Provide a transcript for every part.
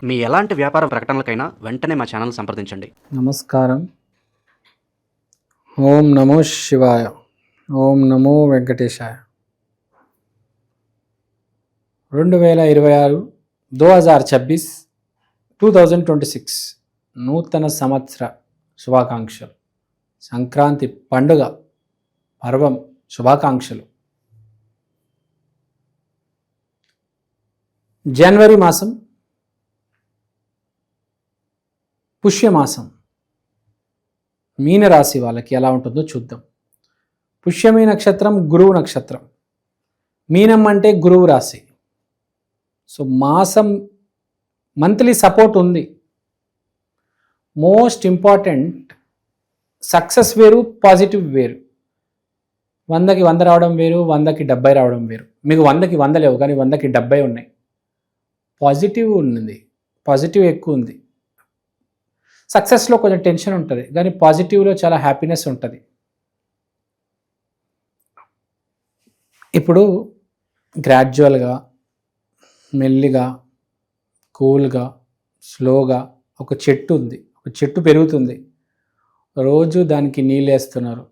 మీ ఎలాంటి వ్యాపార ప్రకటనలకైనా వెంటనే మా ఛానల్ సంప్రదించండి. నమస్కారం. ఓం నమో శివాయ. ఓం నమో వెంకటేశాయ. 2026 2026 నూతన సంవత్సర శుభాకాంక్షలు. సంక్రాంతి పండుగ పర్వం శుభాకాంక్షలు. జనవరి మాసం పుష్యమాసం మీనరాశి వాళ్ళకి ఎలా ఉంటుందో చూద్దాం. పుష్యమి నక్షత్రం గురువు నక్షత్రం. మీనం అంటే గురువు రాశి. సో మాసం మంత్లీ సపోర్ట్ ఉంది. మోస్ట్ ఇంపార్టెంట్ సక్సెస్ వేరు, పాజిటివ్ వేరు. 100కి 100 రావడం వేరు, 100కి 70 రావడం వేరు. మీకు 100కి 100 లేవు, కానీ 100కి 70 ఉన్నాయి. పాజిటివ్ ఉంది, పాజిటివ్ ఎక్కువ ఉంది. సక్సెస్లో కొంచెం టెన్షన్ ఉంటుంది, కానీ పాజిటివ్లో చాలా హ్యాపీనెస్ ఉంటుంది. ఇప్పుడు గ్రాడ్యువల్గా, మెల్లిగా, కూల్గా, స్లోగా ఒక చెట్టు ఉంది, ఒక చెట్టు పెరుగుతుంది. రోజు దానికి నీళ్ళు వేస్తున్నారు,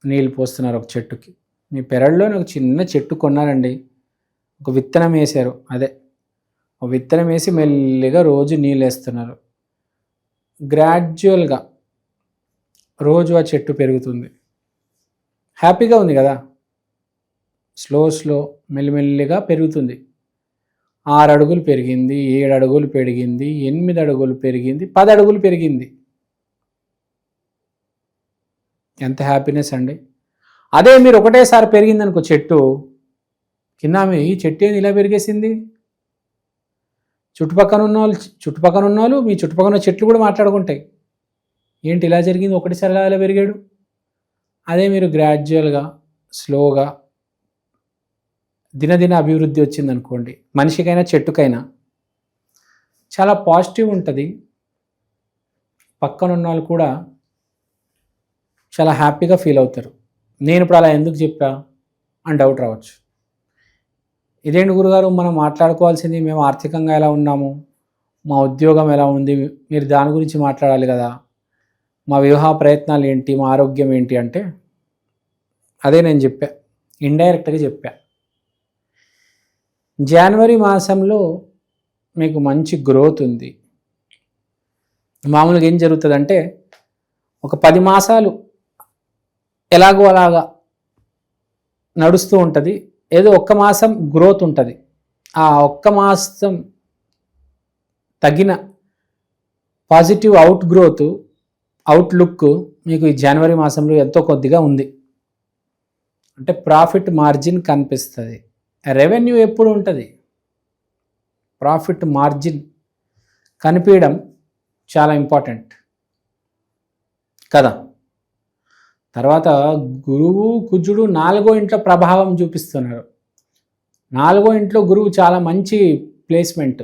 నీళ్ళు పోస్తున్నారు. ఒక చెట్టుకి మీ పెరడులో ఒక చిన్న చెట్టు కొన్నారండి, ఒక విత్తనం వేశారు. అదే ఒక విత్తనం వేసి మెల్లిగా రోజు నీళ్ళు వేస్తున్నారు. గ్రాడ్యువల్గా రోజు ఆ చెట్టు పెరుగుతుంది. హ్యాపీగా ఉంది కదా. స్లో మెల్లిమెల్లిగా పెరుగుతుంది. 6 అడుగులు పెరిగింది, 7 అడుగులు పెరిగింది, 8 అడుగులు పెరిగింది, 10 అడుగులు పెరిగింది. ఎంత హ్యాపీనెస్ అండి. అదే మీరు ఒకటేసారి పెరిగిందనుకో చెట్టు, కింద ఈ చెట్టు ఏంది ఇలా పెరిగేసింది, చుట్టుపక్కల ఉన్న వాళ్ళు మీ చుట్టుపక్కల ఉన్న చెట్లు కూడా మాట్లాడుకుంటాయి, ఏంటి ఇలా జరిగింది, ఒకటిసారి ఇలా పెరిగాడు. అదే మీరు గ్రాడ్యువల్గా, స్లోగా దినదిన అభివృద్ధి వచ్చిందనుకోండి, మనిషికైనా చెట్టుకైనా చాలా పాజిటివ్ ఉంటుంది. పక్కన ఉన్న వాళ్ళు కూడా చాలా హ్యాపీగా ఫీల్ అవుతారు. నేను ఇప్పుడు అలా ఎందుకు చెప్పా అని డౌట్ రావచ్చు. ఇదేంటి గురుగారు, మనం మాట్లాడుకోవాల్సింది మేము ఆర్థికంగా ఎలా ఉన్నాము, మా ఉద్యోగం ఎలా ఉంది, మీరు దాని గురించి మాట్లాడాలి కదా, మా వివాహ ప్రయత్నాలు ఏంటి, మా ఆరోగ్యం ఏంటి అంటే, అదే నేను చెప్పా, ఇండైరెక్ట్గా చెప్పా. జనవరి మాసంలో మీకు మంచి గ్రోత్ ఉంది. మామూలుగా ఏం జరుగుతుందంటే, ఒక 10 మాసాలు ఎలాగో అలాగా నడుస్తూ ఉంటుంది. ఏదో ఒక్క మాసం గ్రోత్ ఉంటుంది. ఆ ఒక్క మాసం తగిన పాజిటివ్ అవుట్లుక్ మీకు ఈ జనవరి మాసంలో ఎంతో కొద్దిగా ఉంది. అంటే ప్రాఫిట్ మార్జిన్ కనిపిస్తుంది. రెవెన్యూ ఎప్పుడు ఉంటుంది, ప్రాఫిట్ మార్జిన్ కనిపించడం చాలా ఇంపార్టెంట్ కదా. తర్వాత గురువు కుజుడు 4వ ఇంట్లో ప్రభావం చూపిస్తున్నారు. 4వ ఇంట్లో గురువు చాలా మంచి ప్లేస్మెంట్.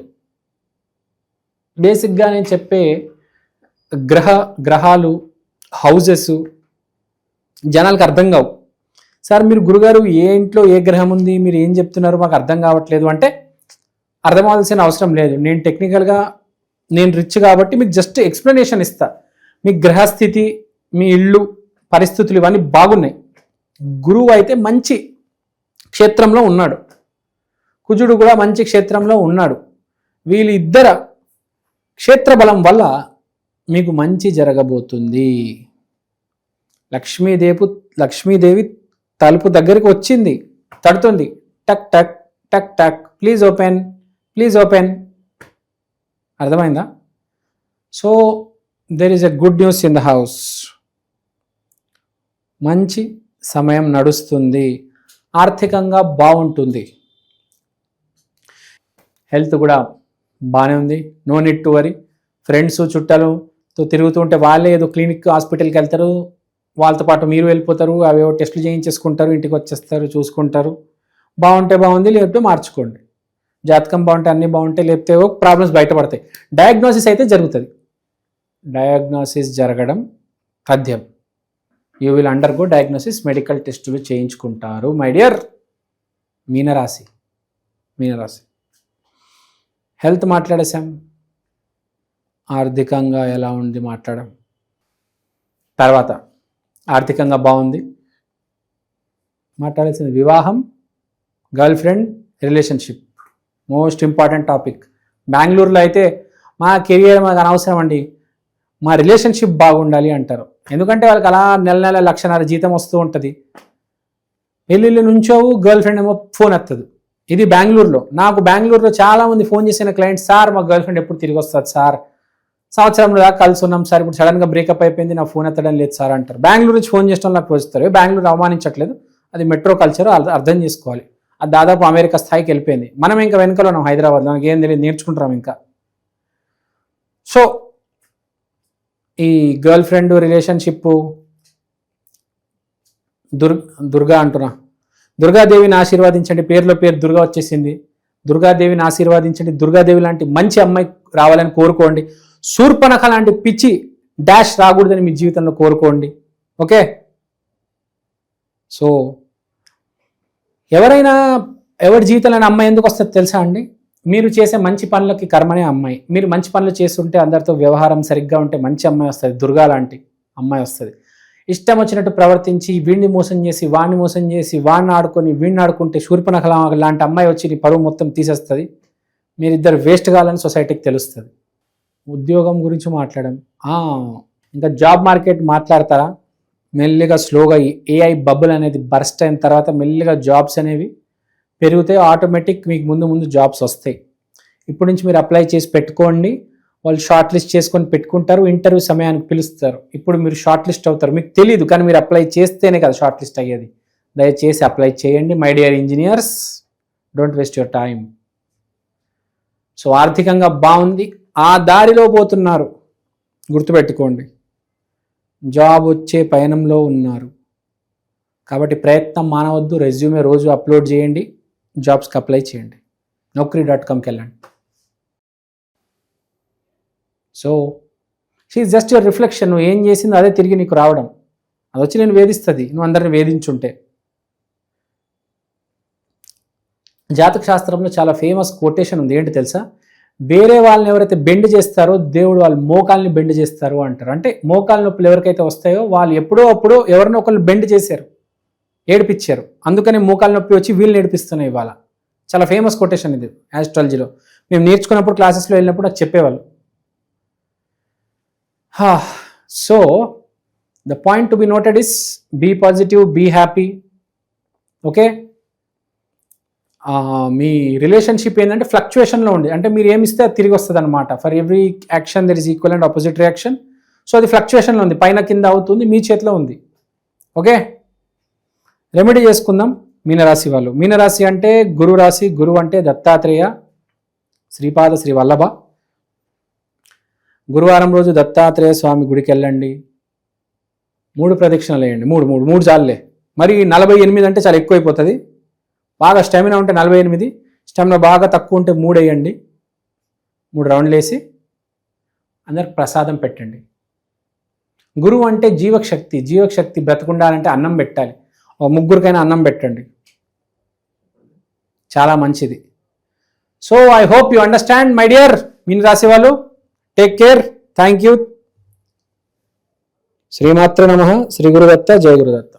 బేసిక్గా నేను చెప్పే గ్రహాలు, హౌజెస్ జనాలకు అర్థం కావు. సార్ మీరు గురుగారు ఏ ఇంట్లో ఏ గ్రహం ఉంది, మీరు ఏం చెప్తున్నారు మాకు అర్థం కావట్లేదు అంటే, అర్థం అవ్వాల్సిన అవసరం లేదు. నేను టెక్నికల్గా నేను రిచ్ కాబట్టి మీకు జస్ట్ ఎక్స్ప్లెనేషన్ ఇస్తా. మీ గ్రహస్థితి, మీ ఇల్లు పరిస్థితులు ఇవన్నీ బాగున్నాయి. గురువు అయితే మంచి క్షేత్రంలో ఉన్నాడు, కుజుడు కూడా మంచి క్షేత్రంలో ఉన్నాడు. వీళ్ళిద్దర క్షేత్ర బలం వల్ల మీకు మంచి జరగబోతుంది. లక్ష్మీదేవి తలుపు దగ్గరికి వచ్చింది, తడుతుంది. టక్ టక్ టక్ టక్, ప్లీజ్ ఓపెన్, ప్లీజ్ ఓపెన్. అర్థమైందా? So there is a good news in the house. మంచి సమయం నడుస్తుంది, ఆర్థికంగా బాగుంటుంది. హెల్త్ కూడా బాగానే ఉంది, no need to worry. Friends చుట్టాలతో తిరుగుతుంటే వాళ్ళే ఏదో క్లినిక్ హాస్పిటల్కి వెళ్తారు, వాళ్ళతో పాటు మీరు వెళ్ళిపోతారు, అవేవో టెస్టులు చేయించేసుకుంటారు, ఇంటికి వచ్చేస్తారు, చూసుకుంటారు. బాగుంటే బాగుంది, లేకపోతే మార్చుకోండి. జాతకం బాగుంటే అన్నీ బాగుంటాయి, లేకపోతే ప్రాబ్లమ్స్ బయటపడతాయి. డయాగ్నోసిస్ అయితే జరుగుతుంది. డయాగ్నోసిస్ జరగడం తథ్యం. You will undergo diagnosis, medical టెస్టులు చేయించుకుంటారు. మై డియర్ మీనరాశి. హెల్త్ మాట్లాడేశాం. ఆర్థికంగా ఎలా ఉంది మాట్లాడడం. తర్వాత ఆర్థికంగా బాగుంది మాట్లాడాల్సింది. వివాహం, girl friend, relationship most important topic. బెంగళూరులో అయితే మా కెరియర్ మాకు అనవసరం అండి, మా రిలేషన్షిప్ బాగుండాలి అంటారు. ఎందుకంటే వాళ్ళకి అలా నెల 1,00,000 జీతం వస్తూ ఉంటుంది. వెళ్ళి నుంచోవు, గర్ల్ ఫ్రెండ్ ఏమో ఫోన్ ఎత్తదు. ఇది బెంగళూరులో. నాకు బెంగళూరులో చాలామంది ఫోన్ చేసిన క్లయింట్స్, సార్ మా గర్ల్ ఫ్రెండ్ ఎప్పుడు తిరిగి వస్తుంది సార్, సంవత్సరంలో దాకా కలిసి ఉన్నాం సార్, ఇప్పుడు సడన్గా బ్రేకప్ అయిపోయింది, నా ఫోన్ ఎత్తడం లేదు సార్ అంటారు. బెంగళూరు నుంచి ఫోన్ చేసిన నాకు వస్తారు. బెంగళూరు అవమానించట్లేదు, అది మెట్రో కల్చర్, అర్థం చేసుకోవాలి. అది దాదాపు అమెరికా స్థాయికి వెళ్ళిపోయింది. మనం ఇంకా వెనుకలో ఉన్నాం హైదరాబాద్, మనకి ఏం తెలియదు, నేర్చుకుంటాం ఇంకా. సో ఈ గర్ల్ ఫ్రెండ్, రిలేషన్షిప్, దుర్గా అంటున్నా, దుర్గాదేవిని ఆశీర్వదించండి. పేరులో పేరు దుర్గా వచ్చేసింది. దుర్గాదేవిని ఆశీర్వదించండి. దుర్గాదేవి లాంటి మంచి అమ్మాయి రావాలని కోరుకోండి. శూర్పణఖ లాంటి పిచ్చి డాష్ రాకూడదని మీ జీవితంలో కోరుకోండి. ఓకే. సో ఎవరి జీవితంలో అమ్మాయి ఎందుకు వస్తుంది తెలుసా అండి? మీరు చేసే మంచి పనులకి కర్మనే అమ్మాయి. మీరు మంచి పనులు చేస్తుంటే, అందరితో వ్యవహారం సరిగ్గా ఉంటే మంచి అమ్మాయి వస్తుంది, దుర్గా లాంటి అమ్మాయి వస్తుంది. ఇష్టం వచ్చినట్టు ప్రవర్తించి వీడిని మోసం చేసి వాడిని మోసం చేసి వాడిని ఆడుకొని వీడిని ఆడుకుంటే శూర్పణఖ లాంటి అమ్మాయి వచ్చి నీ పరువు మొత్తం తీసేస్తుంది. మీరిద్దరు వేస్ట్ కావాలని సొసైటీకి తెలుస్తుంది. ఉద్యోగం గురించి మాట్లాడడం, ఇంకా జాబ్ మార్కెట్ మాట్లాడతారా? మెల్లిగా స్లోగా ఏఐ బబుల్ అనేది బర్స్ట్ అయిన తర్వాత మెల్లిగా జాబ్స్ అనేవి పెరిగితే ఆటోమేటిక్ మీకు ముందు జాబ్స్ వస్తాయి. ఇప్పటి నుంచి మీరు అప్లై చేసి పెట్టుకోండి. వాళ్ళు షార్ట్ లిస్ట్ చేసుకొని పెట్టుకుంటారు, ఇంటర్వ్యూ సమయానికి పిలుస్తారు. ఇప్పుడు మీరు షార్ట్ లిస్ట్ అవుతారు, మీకు తెలియదు, కానీ మీరు అప్లై చేస్తేనే కదా షార్ట్ లిస్ట్ అయ్యేది. దయచేసి అప్లై చేయండి my dear engineers, don't waste your time. So ఆర్థికంగా బాగుంది, ఆ దారిలో పోతున్నారు, గుర్తుపెట్టుకోండి. జాబ్ వచ్చే పయనంలో ఉన్నారు కాబట్టి ప్రయత్నం మానవద్దు. రెజ్యూమే రోజు అప్లోడ్ చేయండి, జాబ్స్కి అప్లై చేయండి. naukri.comకి వెళ్ళండి. So she just your reflection. నువ్వు ఏం చేసిందో అదే తిరిగి నీకు రావడం. అది వచ్చి నేను వేధిస్తుంది, నువ్వు అందరిని వేధించుంటే. జాతక శాస్త్రంలో చాలా ఫేమస్ కొటేషన్ ఉంది, ఏంటి తెలుసా? వేరే వాళ్ళని ఎవరైతే బెండ్ చేస్తారో దేవుడు వాళ్ళ మోకాల్ని బెండ్ చేస్తారు అంటారు. అంటే మోకాల నొప్పులు ఎవరికైతే వస్తాయో వాళ్ళు ఎప్పుడో అప్పుడు ఎవరినో ఒకళ్ళు బెండ్ చేశారు, ఏడిపించారు. అందుకని మోకాల నొప్పి వచ్చి వీళ్ళని ఏడిపిస్తున్నాయి ఇవాళ. చాలా ఫేమస్ కొటేషన్ ఇది ఆస్ట్రాలజీలో. మేము నేర్చుకున్నప్పుడు క్లాసెస్లో వెళ్ళినప్పుడు నాకు చెప్పేవాళ్ళు. So the point to be noted is be positive, be happy. Okay. మీ రిలేషన్షిప్ ఏంటంటే ఫ్లక్చుయేషన్లో ఉంది, అంటే మీరు ఏమిస్తే అది తిరిగి వస్తుంది అనమాట. For every action there is equal and opposite reaction. So అది ఫ్లక్చుయేషన్లో ఉంది, పైన కింద అవుతుంది, మీ చేతిలో ఉంది. ఓకే. రెమెడీ చేసుకుందాం. మీనరాశి వాళ్ళు, మీనరాశి అంటే గురు రాశి, గురువు అంటే దత్తాత్రేయ, శ్రీపాద శ్రీ వల్లభ. గురువారం రోజు దత్తాత్రేయ స్వామి గుడికి వెళ్ళండి, 3 ప్రదక్షిణలు వేయండి. మూడు చాలులే. మరి 48 అంటే చాలా ఎక్కువైపోతుంది. బాగా స్టామినా ఉంటే 48, స్టామినా బాగా తక్కువ ఉంటే 3 వేయండి. 3 రౌండ్లు వేసి అందరికి ప్రసాదం పెట్టండి. గురువు అంటే జీవశక్తి, జీవశక్తి బ్రతకుండాలంటే అన్నం పెట్టాలి. 3 అన్నం పెట్టండి, చాలా మంచిది. So I hope you understand my dear మీన రాశి వాళ్ళు. Take care, thank you. శ్రీమాత్ర నమః. శ్రీ గురుదత్త, జయ గురుదత్త.